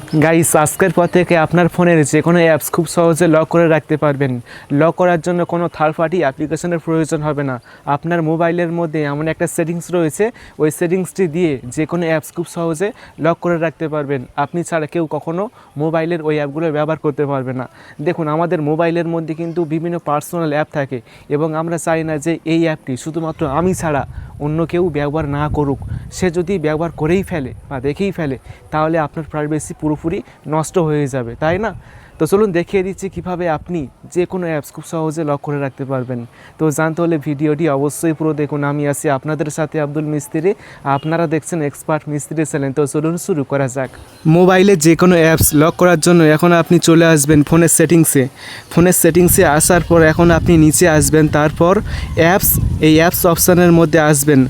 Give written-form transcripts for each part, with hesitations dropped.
Guys, আজকের পর থেকে আপনার ফোনের যে কোনো অ্যাপস খুব সহজে লক করে রাখতে পারবেন। লক করার জন্য কোনো থার্ড পার্টি অ্যাপ্লিকেশনের প্রয়োজন হবে না। আপনার মোবাইলের মধ্যে এমন একটা সেটিংস রয়েছে, ওই সেটিংসটি দিয়ে যে কোনো অ্যাপস খুব সহজে লক করে রাখতে পারবেন। আপনি ছাড়া কেউ কখনও মোবাইলের ওই অ্যাপগুলো ব্যবহার করতে পারবে না। দেখুন, আমাদের মোবাইলের মধ্যে কিন্তু বিভিন্ন পার্সোনাল অ্যাপ থাকে এবং আমরা চাই না যে এই অ্যাপটি শুধুমাত্র আমি ছাড়া অন্য কেউ ব্যবহার না করুক। সে যদি ব্যবহার করেই ফেলে বা দেখেই ফেলে, তাহলে আপনার প্রাইভেসি পুরোপুরি নষ্ট হয়ে যাবে, তাই না? তো চলুন দেখিয়ে দিচ্ছি কীভাবে আপনি যে কোনো অ্যাপস খুব সহজে লক করে রাখতে পারবেন। তো জানতে হলে ভিডিওটি অবশ্যই পুরো দেখুন। আমি আছি আপনাদের সাথে আব্দুল মিস্ত্রি, আপনারা দেখছেন এক্সপার্ট মিস্ত্রি চ্যানেল। তো চলুন শুরু করা যাক। মোবাইলে যে কোনো অ্যাপস লক করার জন্য এখন আপনি চলে আসবেন ফোনের সেটিংসে। ফোনের সেটিংসে আসার পর এখন আপনি নিচে আসবেন, তারপর অ্যাপস, এই অ্যাপস অপশানের মধ্যে আসবেন।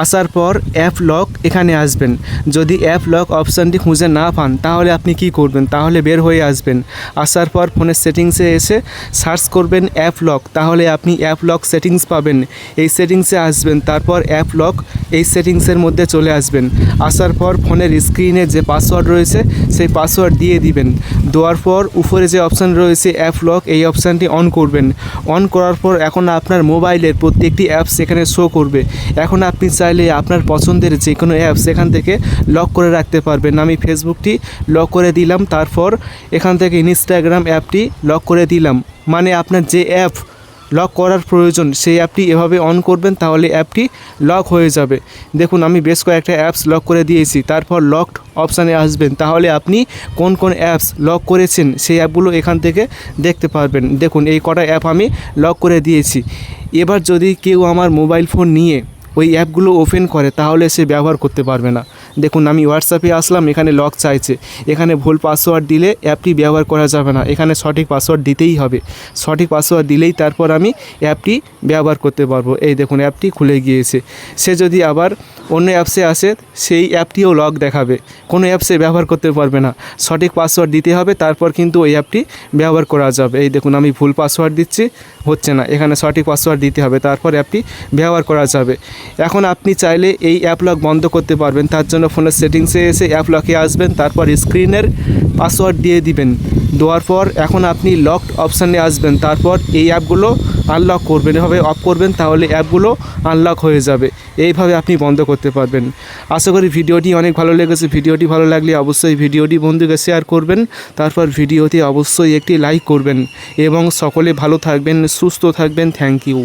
আসার পর অ্যাপ লক এখানে আসবেন। যদি অ্যাপ লক অপশানটি খুঁজে না পান তাহলে আপনি কি করবেন, তাহলে বের হয়ে আসবেন। আসার পর ফোনের সেটিংসে এসে সার্চ করবেন অ্যাপ লক, তাহলে আপনি অ্যাপ লক সেটিংস পাবেন। এই সেটিংসে আসবেন, তারপর অ্যাপ লক, এই সেটিংসের মধ্যে চলে আসবেন। আসার পর ফোনের স্ক্রিনে যে পাসওয়ার্ড রয়েছে সেই পাসওয়ার্ড দিয়ে দিবেন। দেওয়ার পর উপরে যে অপশান রয়েছে অ্যাপ লক, এই অপশানটি অন করবেন। অন করার পর এখন আপনার মোবাইলের প্রত্যেকটি অ্যাপস এখানে শো করবে। এখন আপনি চাইলে আপনার পছন্দের যে কোনো অ্যাপস এখান থেকে লক করে রাখতে পারবেন। আমি ফেসবুকটি লক করে দিলাম, তারপর এখান থেকে ইনস্টাগ্রাম অ্যাপটি লক করে দিলাম। মানে আপনার যে অ্যাপ লক করার প্রয়োজন সেই অ্যাপটি এভাবে অন করবেন, তাহলে অ্যাপটি লক হয়ে যাবে। দেখুন, আমি বেশ কয়েকটা অ্যাপস লক করে দিয়েছি। তারপর লকড অপশানে আসবেন, তাহলে আপনি কোন কোন অ্যাপস লক করেছেন সেই অ্যাপগুলো এখান থেকে দেখতে পারবেন। দেখুন, এই কটা অ্যাপ আমি লক করে দিয়েছি। এবার যদি কেউ আমার মোবাইল ফোন নিয়ে ওই অ্যাপগুলো ওপেন করে তাহলে সে ব্যবহার করতে পারবে না। দেখুন, আমি হোয়াটসঅ্যাপে আসলাম, এখানে লক চাইছে। এখানে ভুল পাসওয়ার্ড দিলে অ্যাপটি ব্যবহার করা যাবে না। এখানে সঠিক পাসওয়ার্ড দিতেই হবে। সঠিক পাসওয়ার্ড দিলেই তারপর আমি অ্যাপটি ব্যবহার করতে পারবো। এই দেখুন, অ্যাপটি খুলে গিয়েছে। সে যদি আবার অন্য অ্যাপসে আসে সেই অ্যাপটিও লক দেখাবে, কোনো অ্যাপসে ব্যবহার করতে পারবে না। সঠিক পাসওয়ার্ড দিতে হবে, তারপর কিন্তু ওই অ্যাপটি ব্যবহার করা যাবে। এই দেখুন, আমি ভুল পাসওয়ার্ড দিচ্ছি, হচ্ছে না। এখানে সঠিক পাসওয়ার্ড দিতে হবে, তারপর অ্যাপটি ব্যবহার করা যাবে। এখন আপনি চাইলে এই অ্যাপ লক বন্ধ করতে পারবেন। তার জন্য ফোনের সেটিংসে এসে অ্যাপ লকে আসবেন, তারপর স্ক্রিনের পাসওয়ার্ড দিয়ে দিবেন। দেওয়ার পর এখন আপনি লকড অপশানে আসবেন, তারপর এই অ্যাপগুলো আনলক করবেন। এভাবে অফ করবেন, তাহলে অ্যাপগুলো আনলক হয়ে যাবে। এইভাবে আপনি বন্ধ করতে পারবেন। আশা করি ভিডিওটি অনেক ভালো লেগেছে। ভিডিওটি ভালো লাগলে অবশ্যই ভিডিওটি বন্ধুকে শেয়ার করবেন, তারপর ভিডিওতে অবশ্যই একটি লাইক করবেন এবং সকলে ভালো থাকবেন, সুস্থ থাকবেন। Thank you.